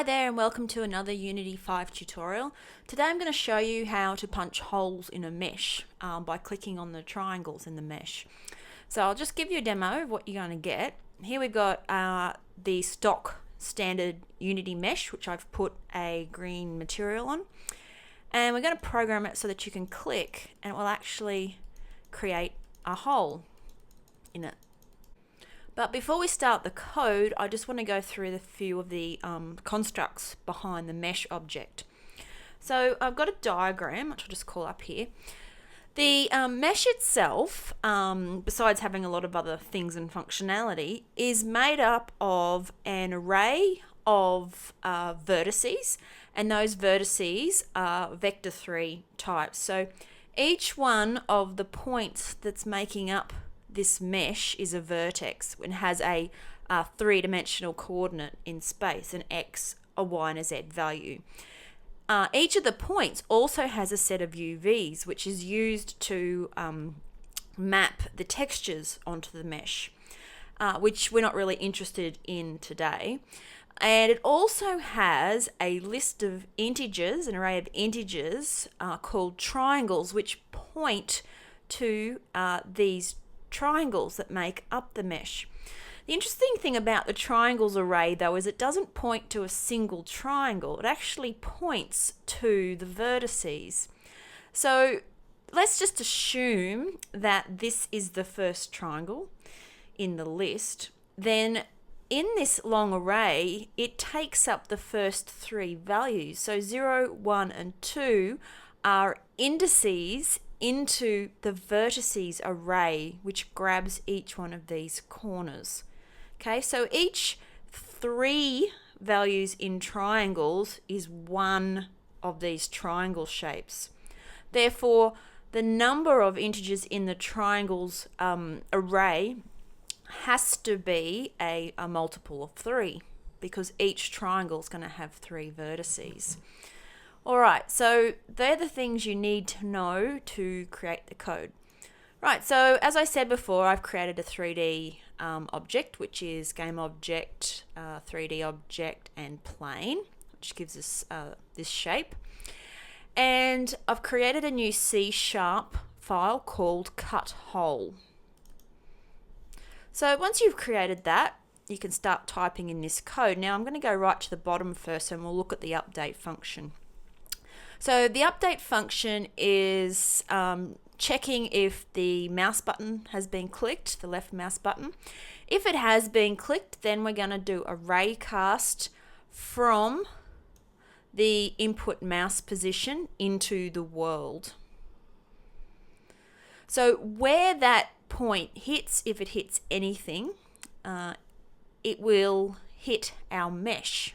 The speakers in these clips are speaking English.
there and welcome to another Unity 5 tutorial. Today I'm going to show you how to punch holes in a mesh by clicking on the triangles in the mesh. So I'll just give you a demo of what you're going to get. Here we've got the stock standard Unity mesh, which I've put a green material on. And we're going to program it so that you can click and it will actually create a hole in it. But before we start the code, I just want to go through a few of the constructs behind the mesh object. So I've got a diagram, which I'll just call up here. The mesh itself, besides having a lot of other things and functionality, is made up of an array of vertices, and those vertices are vector3 types. So each one of the points that's making up this mesh is a vertex and has a three-dimensional coordinate in space, an x, a y, and a z value. Each of the points also has a set of UVs, which is used to map the textures onto the mesh, which we're not really interested in today. And it also has a list of integers, an array of integers called triangles, which point to these triangles that make up the mesh. The interesting thing about the triangles array though is it doesn't point to a single triangle, it actually points to the vertices. So let's just assume that this is the first triangle in the list. Then in this long array it takes up the first three values. So 0, 1 and 2 are indices into the vertices array, which grabs each one of these corners. Okay, so each three values in triangles is one of these triangle shapes. Therefore, the number of integers in the triangles array has to be a multiple of 3, because each triangle is going to have 3 vertices. Alright, so they're the things you need to know to create the code. Right, so as I said before, I've created a 3D object, which is game object, 3D object, and plane, which gives us this shape. And I've created a new C# file called cut hole. So once you've created that, you can start typing in this code. Now I'm going to go right to the bottom first and we'll look at the update function. So the update function is checking if the mouse button has been clicked, the left mouse button. If it has been clicked, then we're going to do a raycast from the input mouse position into the world. So where that point hits, if it hits anything, it will hit our mesh.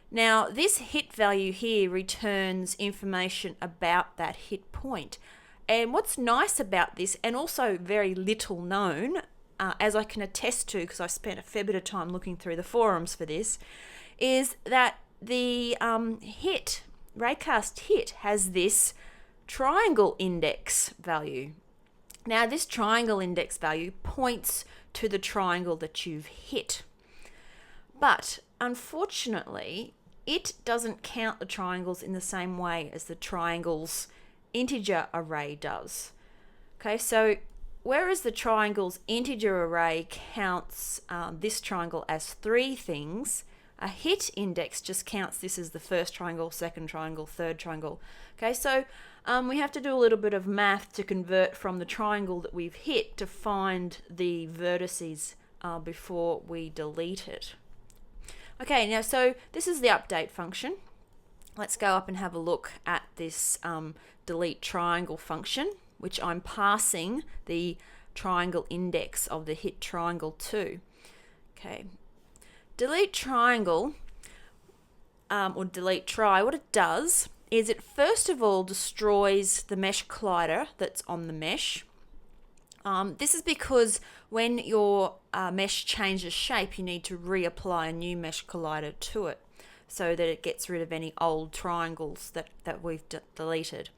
Now this hit value here returns information about that hit point, and what's nice about this, and also very little known, as I can attest to because I spent a fair bit of time looking through the forums for this, is that the raycast hit has this triangle index value. Now this triangle index value points to the triangle that you've hit, but unfortunately it doesn't count the triangles in the same way as the triangles integer array does. Okay, so whereas the triangles integer array counts this triangle as 3 things, a hit index just counts this as the first triangle, second triangle, third triangle. Okay, so we have to do a little bit of math to convert from the triangle that we've hit to find the vertices before we delete it. Okay, now so this is the update function. Let's go up and have a look at this delete triangle function, which I'm passing the triangle index of the hit triangle to. Okay, delete triangle or delete try, what it does is it first of all destroys the mesh collider that's on the mesh. This is because when your mesh changes shape, you need to reapply a new mesh collider to it so that it gets rid of any old triangles that we've deleted.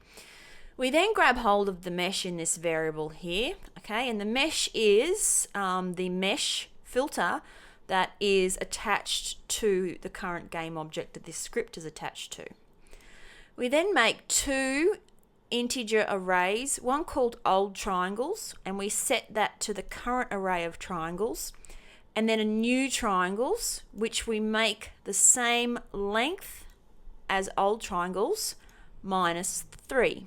We then grab hold of the mesh in this variable here, okay, and the mesh is the mesh filter that is attached to the current game object that this script is attached to. We then make two integer arrays, one called old triangles, and we set that to the current array of triangles, and then a new triangles, which we make the same length as old triangles minus 3.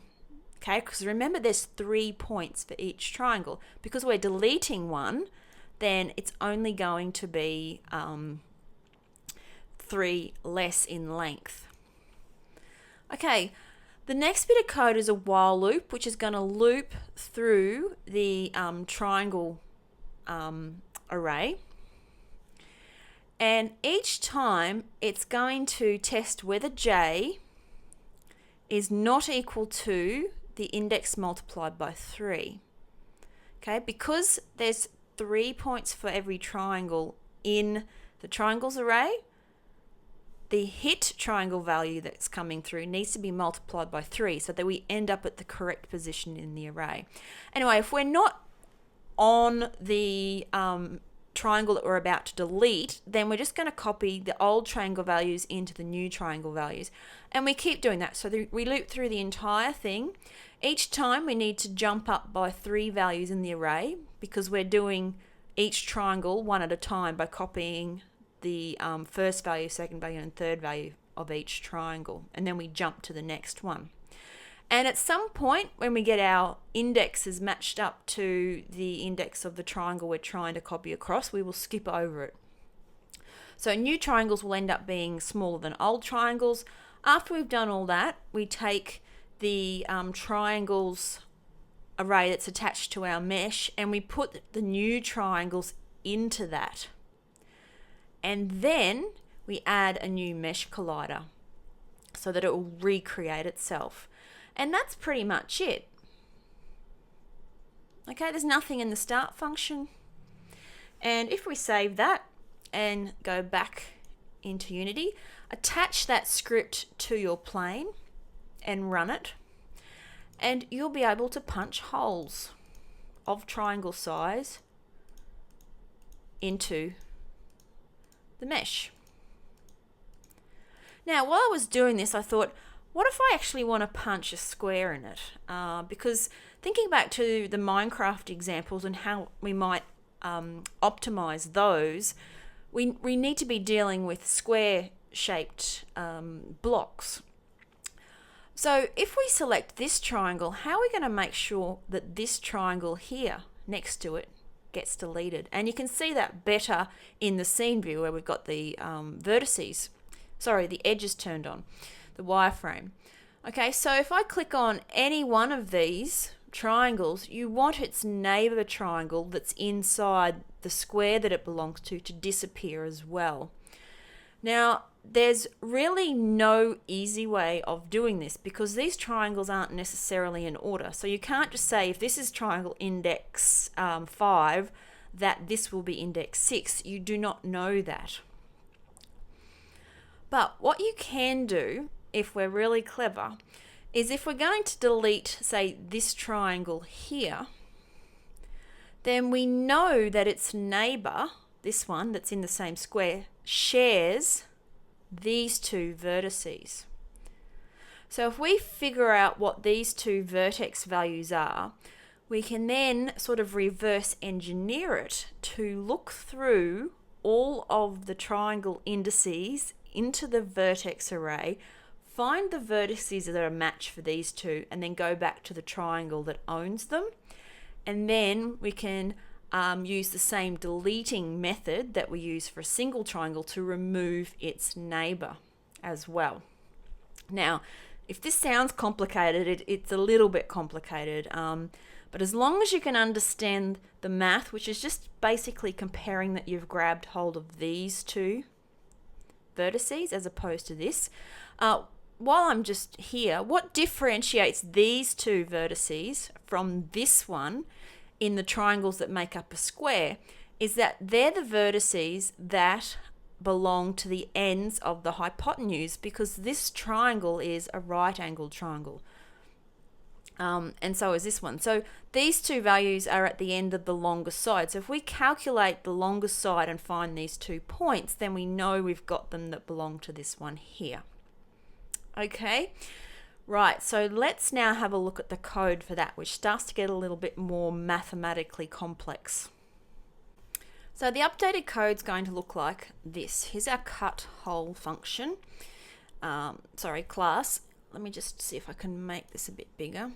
Okay, because remember there's 3 points for each triangle. Because we're deleting one, then it's only going to be 3 less in length. Okay, the next bit of code is a while loop, which is going to loop through the triangle array. And each time it's going to test whether j is not equal to the index multiplied by 3. Okay, because there's 3 points for every triangle in the triangles array, the hit triangle value that's coming through needs to be multiplied by 3 so that we end up at the correct position in the array. Anyway, if we're not on the triangle that we're about to delete, then we're just going to copy the old triangle values into the new triangle values. And we keep doing that. So we loop through the entire thing. Each time we need to jump up by 3 values in the array because we're doing each triangle one at a time by copying the first value, second value, and third value of each triangle. And then we jump to the next one. And at some point when we get our indexes matched up to the index of the triangle we're trying to copy across, we will skip over it. So new triangles will end up being smaller than old triangles. After we've done all that, we take the triangles array that's attached to our mesh and we put the new triangles into that. And then we add a new mesh collider so that it will recreate itself. And that's pretty much it. Okay, there's nothing in the start function. And if we save that and go back into Unity, attach that script to your plane and run it, and you'll be able to punch holes of triangle size into the mesh. Now, while I was doing this, I thought, what if I actually want to punch a square in it? Because thinking back to the Minecraft examples and how we might optimize those, we need to be dealing with square-shaped blocks. So if we select this triangle, how are we going to make sure that this triangle here next to it gets deleted? And you can see that better in the scene view where we've got the vertices, the edges turned on, the wireframe. Okay, so if I click on any one of these triangles, you want its neighbour triangle that's inside the square that it belongs to disappear as well. Now, there's really no easy way of doing this because these triangles aren't necessarily in order. So you can't just say if this is triangle index 5 that this will be index 6. You do not know that. But what you can do, if we're really clever, is if we're going to delete, say, this triangle here, then we know that its neighbour, this one that's in the same square, shares these two vertices. So if we figure out what these two vertex values are, we can then sort of reverse engineer it to look through all of the triangle indices into the vertex array, find the vertices that are a match for these two, and then go back to the triangle that owns them. And then we can use the same deleting method that we use for a single triangle to remove its neighbour as well. Now, if this sounds complicated, it's a little bit complicated, but as long as you can understand the math, which is just basically comparing that you've grabbed hold of these two vertices as opposed to this, while I'm just here, what differentiates these two vertices from this one in the triangles that make up a square is that they're the vertices that belong to the ends of the hypotenuse, because this triangle is a right-angled triangle. and so is this one. So these two values are at the end of the longest side. So if we calculate the longest side and find these 2 points, then we know we've got them that belong to this one here. Okay, right, so let's now have a look at the code for that, which starts to get a little bit more mathematically complex. So the updated code is going to look like this. Here's our cut hole function, class. Let me just see if I can make this a bit bigger.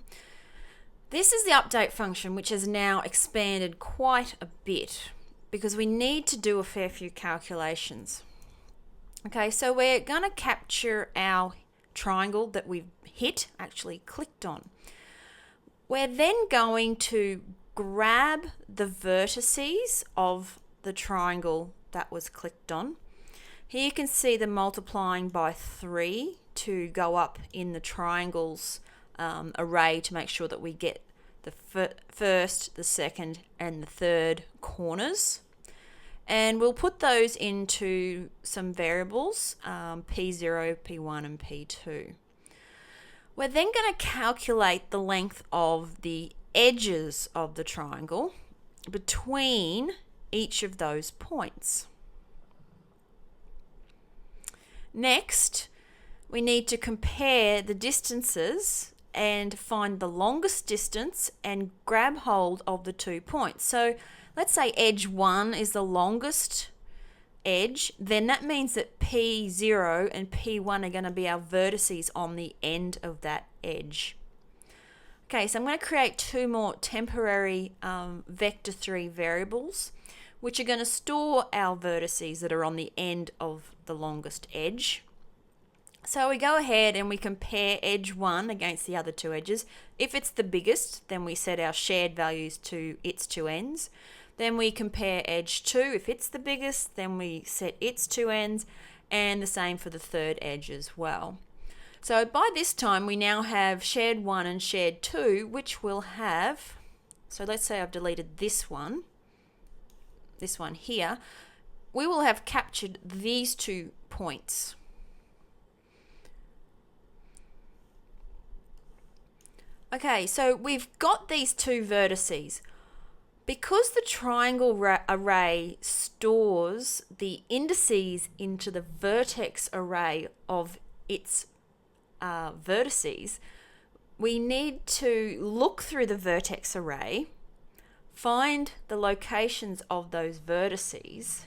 This is the update function, which has now expanded quite a bit because we need to do a fair few calculations. Okay, so we're going to capture our triangle that we've actually clicked on. We're then going to grab the vertices of the triangle that was clicked on. Here you can see them multiplying by 3 to go up in the triangles array to make sure that we get the first, the second, and the third corners. And we'll put those into some variables, P0, P1, and P2. We're then going to calculate the length of the edges of the triangle between each of those points. Next, we need to compare the distances and find the longest distance and grab hold of the 2 points. So let's say edge 1 is the longest edge, then that means that P0 and P1 are going to be our vertices on the end of that edge. Okay, so I'm going to create 2 more temporary vector3 variables, which are going to store our vertices that are on the end of the longest edge. So we go ahead and we compare edge 1 against the other 2 edges. If it's the biggest, then we set our shared values to its 2 ends. Then we compare edge 2. If it's the biggest, then we set its 2 ends, and the same for the third edge as well. So by this time we now have shared 1 and shared 2, which will have, so let's say I've deleted this one here, we will have captured these 2 points. Okay, so we've got these 2 vertices. Because the triangle array stores the indices into the vertex array of its vertices, we need to look through the vertex array, find the locations of those vertices,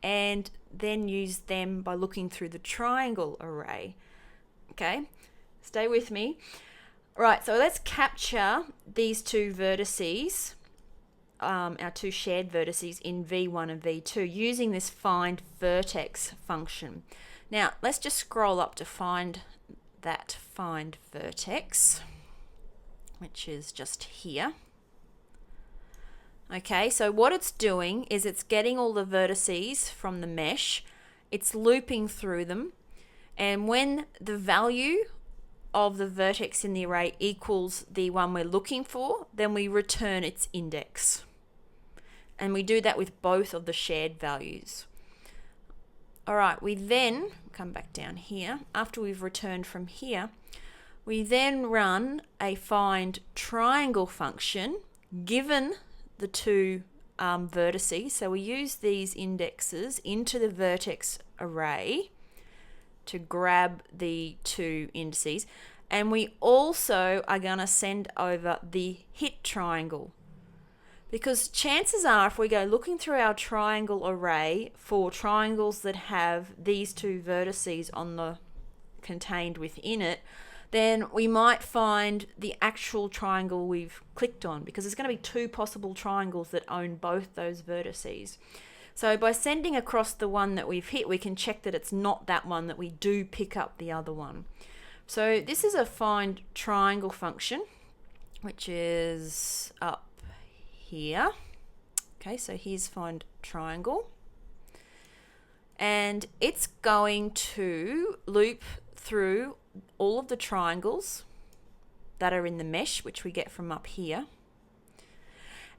and then use them by looking through the triangle array. Okay, stay with me. Right, so let's capture these 2 vertices, our 2 shared vertices in V1 and V2 using this find vertex function. Now, let's just scroll up to find that find vertex, which is just here. Okay, so what it's doing is it's getting all the vertices from the mesh, it's looping through them, and when the value of the vertex in the array equals the one we're looking for, then we return its index. And we do that with both of the shared values. All right, we then come back down here. After we've returned from here, we then run a find triangle function given the 2 vertices. So we use these indexes into the vertex array to grab the 2 indices, and we also are going to send over the hit triangle, because chances are if we go looking through our triangle array for triangles that have these 2 vertices contained within it, then we might find the actual triangle we've clicked on, because there's going to be 2 possible triangles that own both those vertices. So by sending across the one that we've hit, we can check that it's not that one, that we do pick up the other one. So this is a find triangle function, which is up here. Okay, so here's find triangle. And it's going to loop through all of the triangles that are in the mesh, which we get from up here.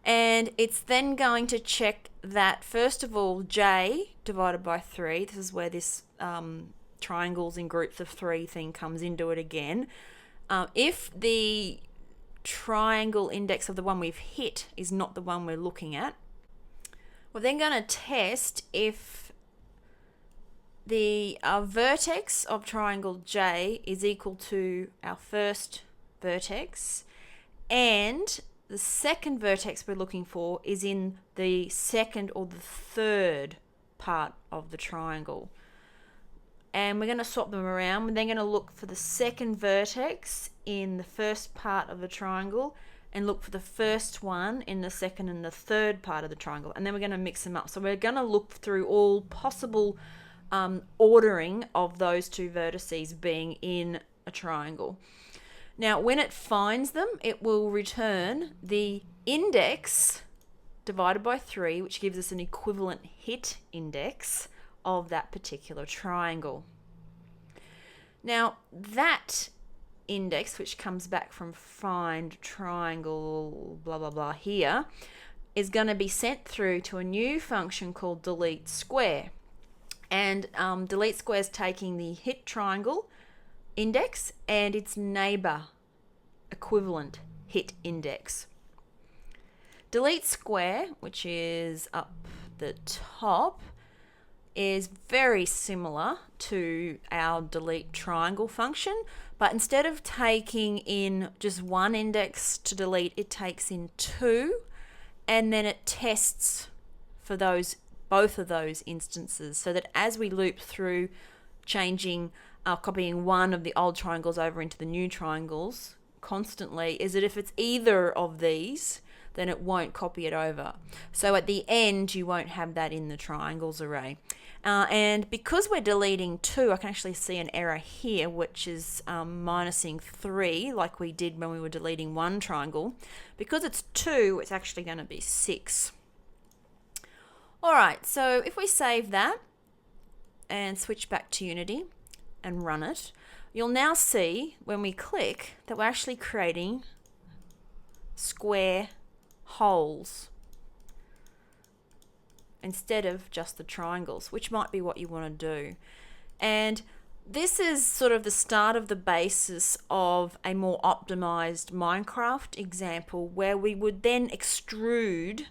And it's then going to check that, first of all, j divided by 3, this is where this triangles in groups of 3 thing comes into it again, If the triangle index of the one we've hit is not the one we're looking at, we're then going to test if the vertex of triangle J is equal to our first vertex, and the second vertex we're looking for is in the second or the third part of the triangle. And we're going to swap them around. We're then going to look for the second vertex in the first part of the triangle and look for the first one in the second and the third part of the triangle. And then we're going to mix them up. So we're going to look through all possible ordering of those two vertices being in a triangle. Now, when it finds them, it will return the index divided by 3, which gives us an equivalent hit index of that particular triangle. Now, that index, which comes back from find triangle blah blah blah here, is going to be sent through to a new function called delete square. And delete square is taking the hit triangle index and its neighbour equivalent hit index. Delete square, which is up the top, is very similar to our delete triangle function, but instead of taking in just one index to delete, it takes in 2, and then it tests for both of those instances, so that as we loop through changing, copying one of the old triangles over into the new triangles constantly, is that if it's either of these, then it won't copy it over. So at the end, you won't have that in the triangles array. And because we're deleting 2, I can actually see an error here, which is minusing 3, like we did when we were deleting one triangle. Because it's 2, it's actually going to be 6. All right, so if we save that and switch back to Unity and run it, you'll now see when we click that we're actually creating square holes instead of just the triangles, which might be what you want to do. And this is sort of the start of the basis of a more optimized Minecraft example, where we would then extrude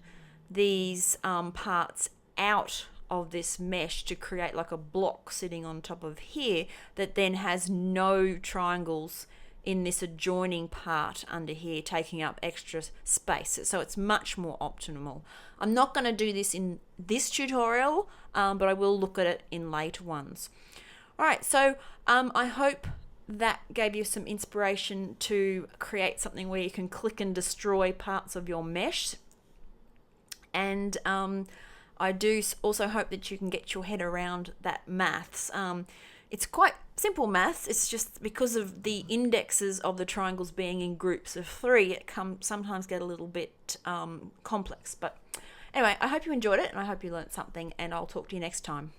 these parts out of this mesh to create like a block sitting on top of here that then has no triangles in this adjoining part under here taking up extra space. So it's much more optimal. I'm not going to do this in this tutorial, but I will look at it in later ones. All right, so I hope that gave you some inspiration to create something where you can click and destroy parts of your mesh. And I do also hope that you can get your head around that maths. It's quite simple maths. It's just because of the indexes of the triangles being in groups of 3, it can sometimes get a little bit complex. But anyway, I hope you enjoyed it and I hope you learned something, and I'll talk to you next time.